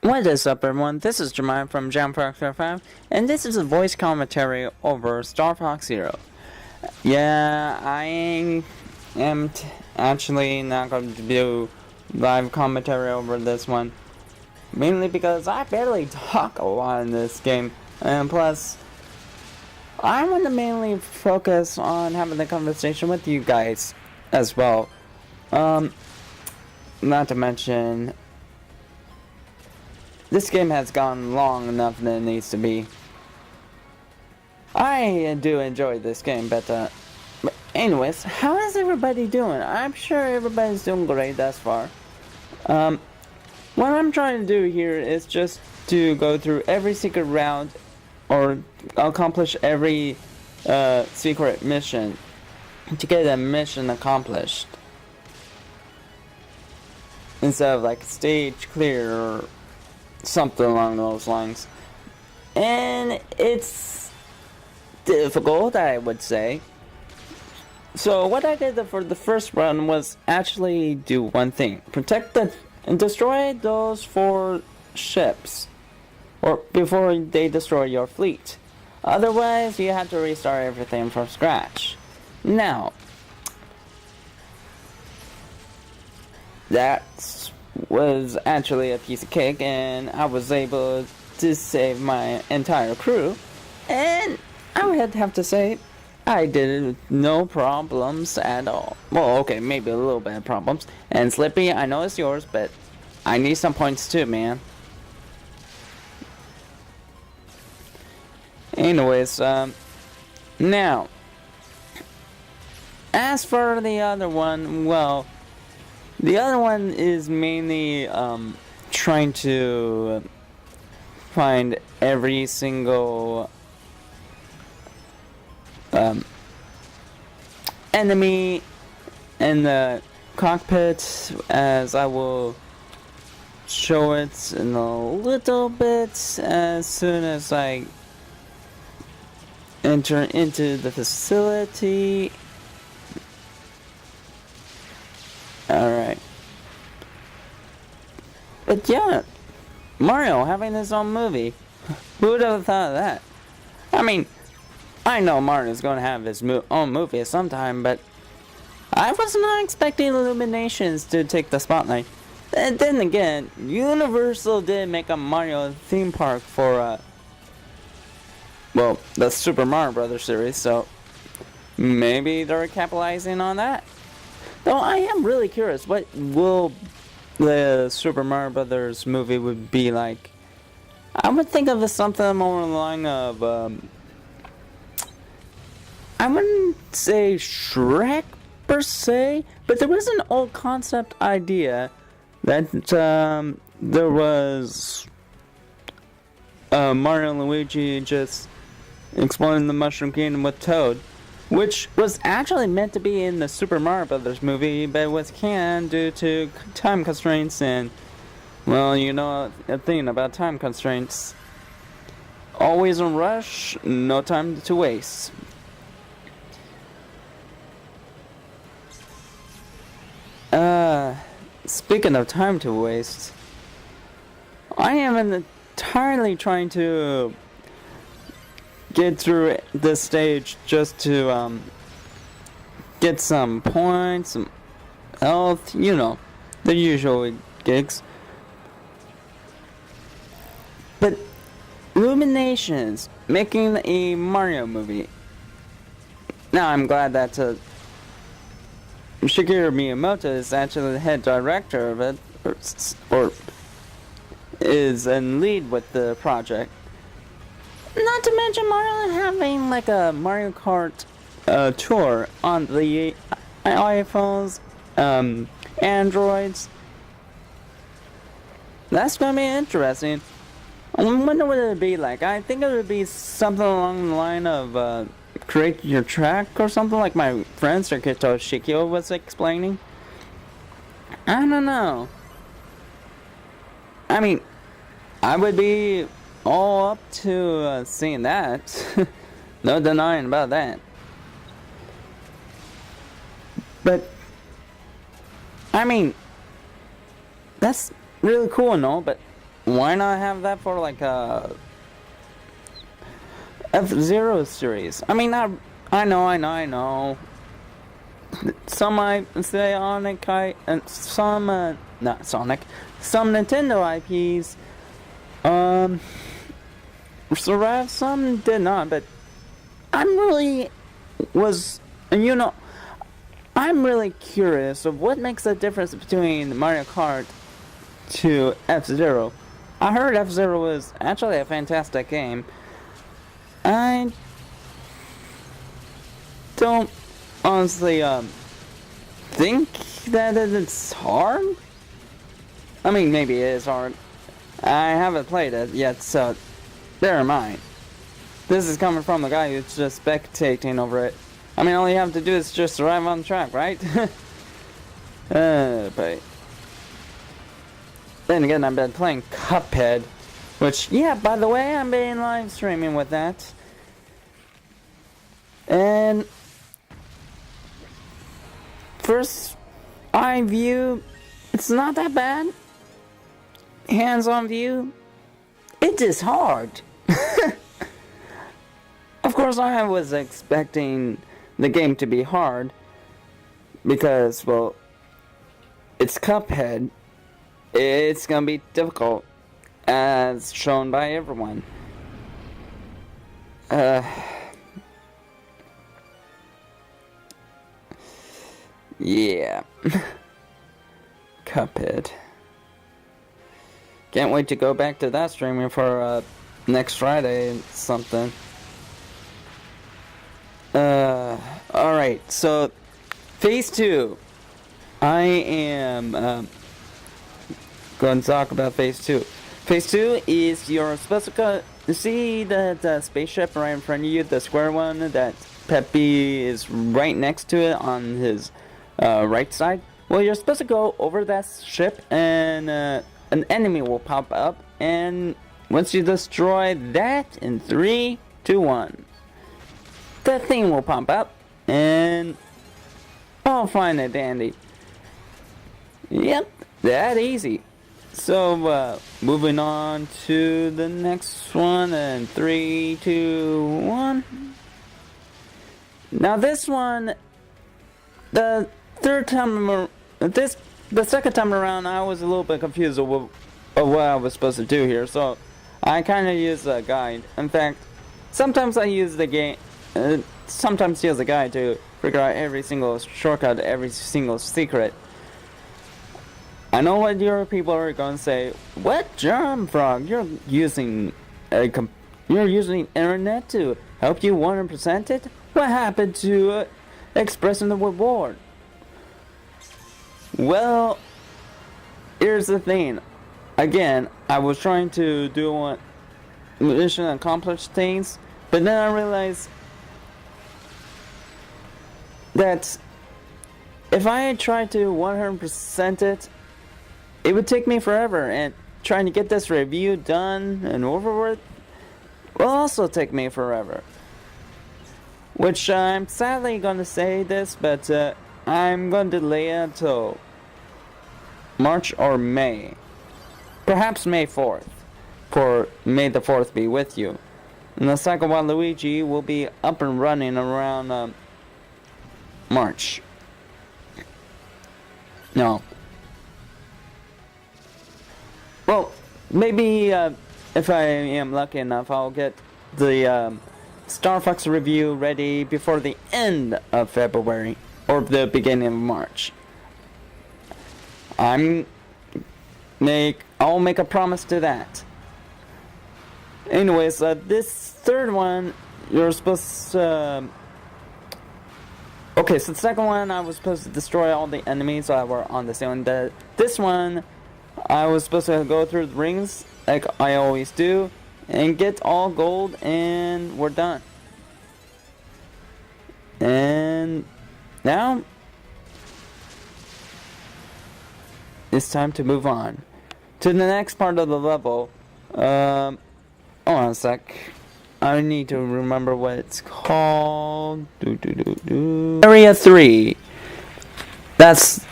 What is up, everyone? This is Jeremiah from JamFox5, and this is a voice commentary over Star Fox Zero. Yeah, I am actually not going to do live commentary over this one, mainly because I barely talk a lot in this game, and plus, I want to mainly focus on having the conversation with you guys as well. Not to mention, this game has gone long enough than it needs to be. I do enjoy this game, but anyways, how is everybody doing? I'm sure everybody's doing great thus far. What I'm trying to do here is just to go through every secret route or accomplish every secret mission to get a mission accomplished, instead of like stage clear or something along those lines. And it's difficult, I would say. So what I did for the first run was actually do one thing: protect and destroy those 4 ships, or before they destroy your fleet. Otherwise, you have to restart everything from scratch. Now, that was actually a piece of cake, and I was able to save my entire crew, and I would have to say I did it with no problems at all. Well, okay, maybe a little bit of problems. And Slippy, I know it's yours, but I need some points too, man. Anyways, now, as for the other one, well, the other one is mainly trying to find every single enemy in the cockpit, as I will show it in a little bit as soon as I enter into the facility. Alright. But yeah, Mario having his own movie. Who would have thought of that? I mean, I know Mario's going to have his own movie at some time, but I was not expecting Illuminations to take the spotlight. And then again, Universal did make a Mario theme park for, well, the Super Mario Brothers series, so maybe they're capitalizing on that. Though I am really curious, what will the Super Mario Brothers movie would be like? I would think of it something more along the line of, I wouldn't say Shrek per se, but there was an old concept idea that there was Mario and Luigi just exploring the Mushroom Kingdom with Toad, which was actually meant to be in the Super Mario Brothers movie, but was canned due to time constraints. And, well, you know a thing about time constraints: always in a rush, no time to waste. Speaking of time to waste, I am entirely trying to get through this stage just to get some points, some health, you know, the usual gigs. But Illuminations making a Mario movie. Now I'm glad that Shigeru Miyamoto is actually the head director of it, or is in lead with the project. Not to mention Mario having like a Mario Kart tour on the iPhones, Androids. That's gonna be interesting. I wonder what it would be like. I think it would be something along the line of create your track or something, like my friend Circuito Shikio was explaining. I don't know. I mean, I would be all up to seeing that. No denying about that. But I mean, that's really cool and all, but why not have that for like a F-Zero series? I mean, I know. Some might say Sonic, and some, not Sonic, some Nintendo IPs, survived, some did not, but I'm really I'm really curious of what makes the difference between Mario Kart to F-Zero. I heard F-Zero was actually a fantastic game. I don't honestly think that it's hard. I mean, maybe it is hard. I haven't played it yet, so never mind. This is coming from the guy who's just spectating over it. I mean, all you have to do is just arrive on the track, right? But then again, I've been playing Cuphead, which, yeah, by the way, I'm being live streaming with that. And first eye view, it's not that bad. Hands-on view, it is hard. Of course, I was expecting the game to be hard because, well, it's Cuphead. It's gonna be difficult, as shown by everyone. Yeah. Cuphead. Can't wait to go back to that streaming for next Friday something. Alright, so Phase 2. I am going to talk about Phase 2. Phase 2 is you're supposed to see the spaceship right in front of you, the square one that Peppy is right next to it on his right side. Well, you're supposed to go over that ship and an enemy will pop up, and once you destroy that in 3, 2, 1, that thing will pop up, and all fine and dandy. Yep, that easy. So, moving on to the next one, and 3, 2, 1. Now this one, the second time around, I was a little bit confused of what I was supposed to do here, so I kind of used a guide. In fact, sometimes I use the game, sometimes use a guide to figure out every single shortcut, every single secret. I know what your people are going to say. What, Germ Frog? You're using internet to help you 100% it? What happened to expressing the reward? Well, here's the thing. Again, I was trying to do mission accomplished things, but then I realized that if I tried to 100% it, it would take me forever, and trying to get this review done and over with will also take me forever. Which I'm sadly going to say this, but I'm going to delay it until March or May. Perhaps May 4th. For May the 4th be with you. And the Psycho Waluigi will be up and running around March. No. Well, maybe if I am lucky enough, I'll get the Star Fox review ready before the end of February or the beginning of March. I'll make a promise to that. Anyways, this third one, you're supposed to... okay, so the second one, I was supposed to destroy all the enemies that were on the ceiling. This one, I was supposed to go through the rings, like I always do, and get all gold, and we're done. And now, it's time to move on to the next part of the level. Hold on a sec. I need to remember what it's called. Area 3. That's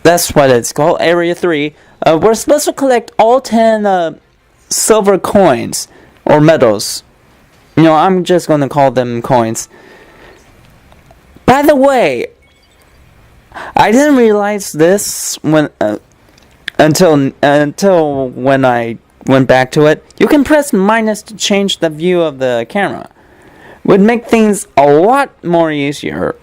That's what it's called, Area 3. We're supposed to collect all 10 silver coins, or medals. I'm just going to call them coins. By the way, I didn't realize this until when I went back to it. You can press minus to change the view of the camera. Would make things a lot more easier.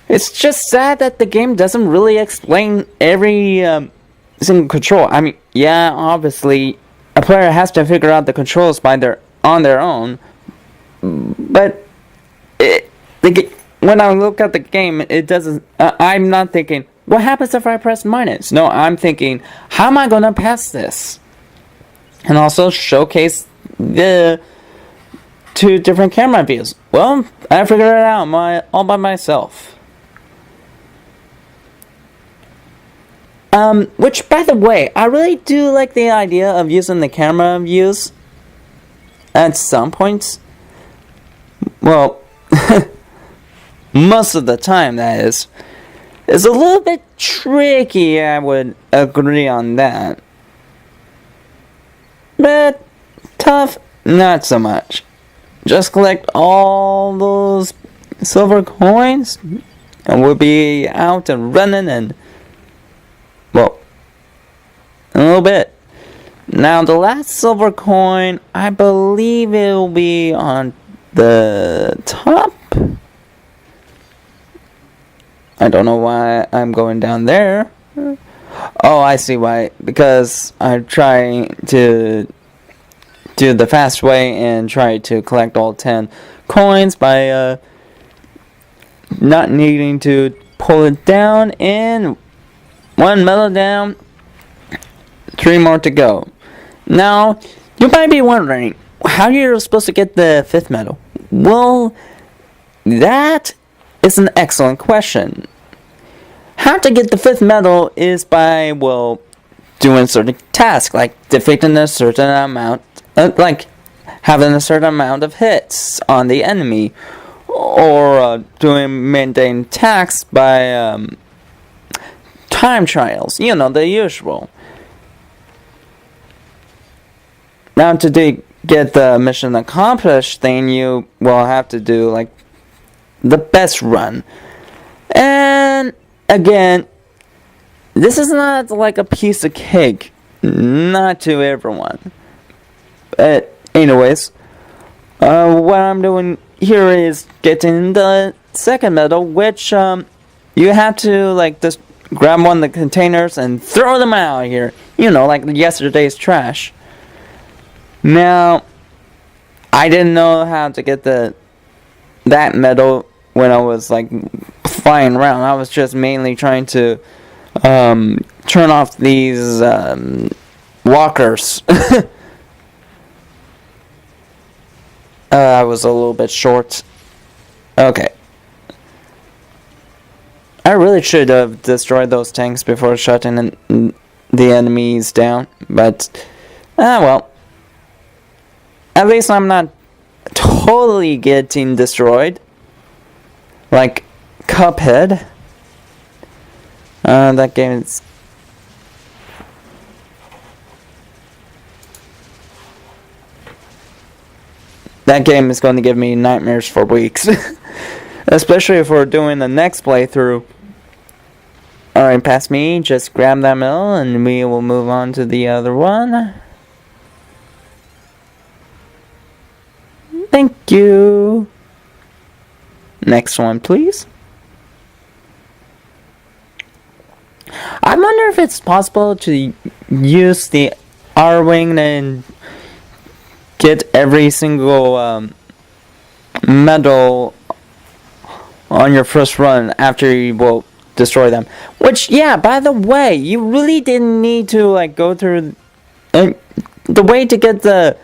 It's just sad that the game doesn't really explain every single control. I mean, yeah, obviously, a player has to figure out the controls on their own. But when I look at the game, it doesn't. I'm not thinking, what happens if I press minus? No, I'm thinking, how am I gonna pass this? And also showcase the 2 different camera views. Well, I figured it out all by myself. Which, by the way, I really do like the idea of using the camera views at some points. Well, most of the time, that is. It's a little bit tricky, I would agree on that. But tough, not so much. Just collect all those silver coins, and we'll be out and running and, well, in a little bit. Now, the last silver coin, I believe it will be on the top. I don't know why I'm going down there. Oh, I see why. Because I'm trying to do the fast way and try to collect all 10 coins by not needing to pull it down. And 1 medal down, 3 more to go. Now, you might be wondering how you're supposed to get the 5th medal. Well, that is an excellent question. How to get the 5th medal is by, well, doing certain tasks, like defeating a certain amount, like having a certain amount of hits on the enemy, or doing mundane tasks by time trials, the usual. Now, to get the mission accomplished thing, you will have to do, like, the best run. And, again, this is not like a piece of cake. Not to everyone. But, anyways, what I'm doing here is getting the 2nd medal, which, you have to, like, just grab one of the containers and throw them out here. Like yesterday's trash. Now, I didn't know how to get that medal when I was, like, flying around. I was just mainly trying to turn off these walkers. I was a little bit short. Okay. I really should have destroyed those tanks before shutting the enemies down. But, well. At least I'm not totally getting destroyed. Like Cuphead. That game is... That game is going to give me nightmares for weeks. Especially if we're doing the next playthrough. Alright, past me. Just grab that medal and we will move on to the other one. Thank you. Next one, please. I wonder if it's possible to use the R-Wing and get every single medal on your first run after you will destroy them. Which, yeah, by the way, you really didn't need to, like, go through... the way to get the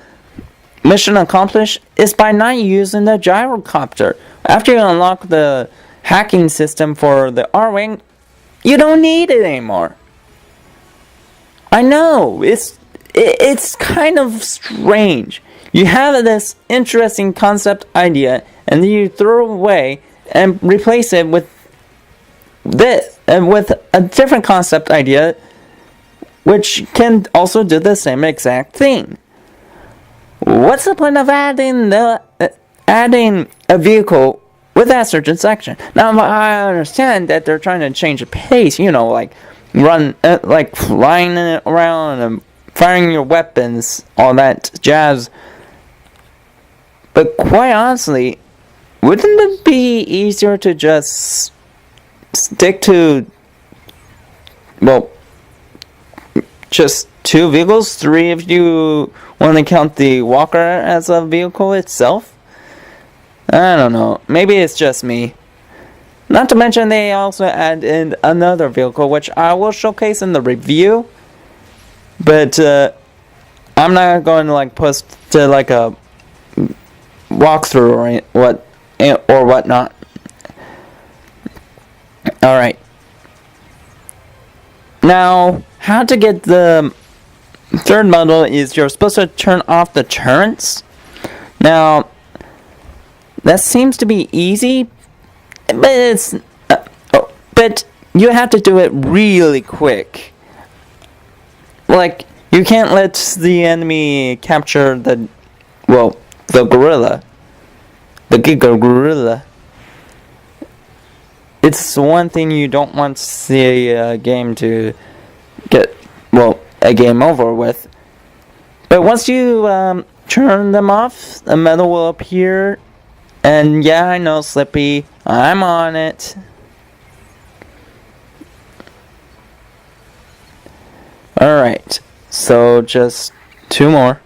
mission accomplished is by not using the gyrocopter. After you unlock the hacking system for the R-Wing, you don't need it anymore. I know, it's kind of strange. You have this interesting concept idea, and then you throw it away and replace it with this. with a different concept idea, which can also do the same exact thing. What's the point of adding a vehicle with that certain section? Now, I understand that they're trying to change the pace, like like flying around and firing your weapons, all that jazz. But quite honestly, wouldn't it be easier to just stick to, just 2 vehicles, 3 if you want to count the walker as a vehicle itself? I don't know. Maybe it's just me. Not to mention they also add in another vehicle, which I will showcase in the review. But I'm not going to post to a walkthrough or whatnot. All right. Now, how to get the third model is you're supposed to turn off the turrets. Now, that seems to be easy, but but you have to do it really quick. You can't let the enemy capture the gorilla, the Giga Gorilla. It's one thing you don't want the game to get, a game over with. But once you turn them off, a medal will appear. And yeah, I know, Slippy, I'm on it. Alright, so just 2 more.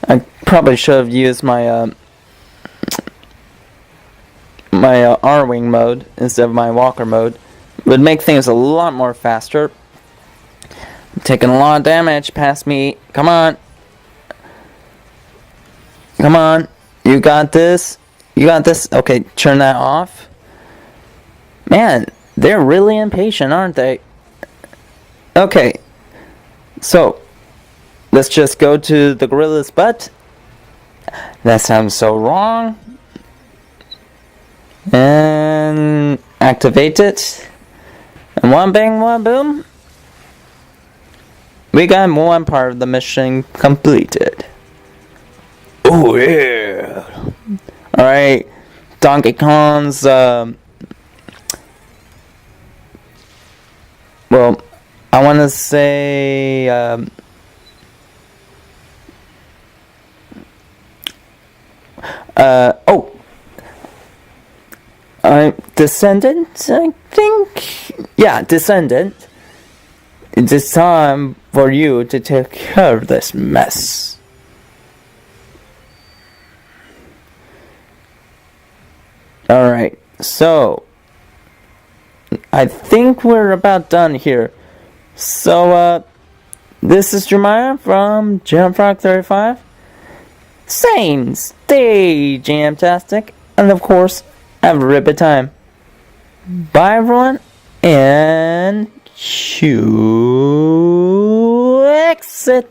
I probably should have used my R-Wing mode instead of my Walker mode. It would make things a lot more faster. I'm taking a lot of damage past me. Come on. Come on. You got this. You got this. Okay, turn that off. Man, they're really impatient, aren't they? Okay. So, let's just go to the gorilla's butt. That sounds so wrong. And activate it. And one bang, one boom. We got one part of the mission completed. Oh yeah. Alright. Donkey Kong's I want to say Descendant, I think. Yeah, Descendant. It is time for you to take care of this mess. Alright, so I think we're about done here. So, this is Jeremiah from Jamfrog35 saying stay jamtastic, and of course, have a ribbit time. Bye everyone, and exit.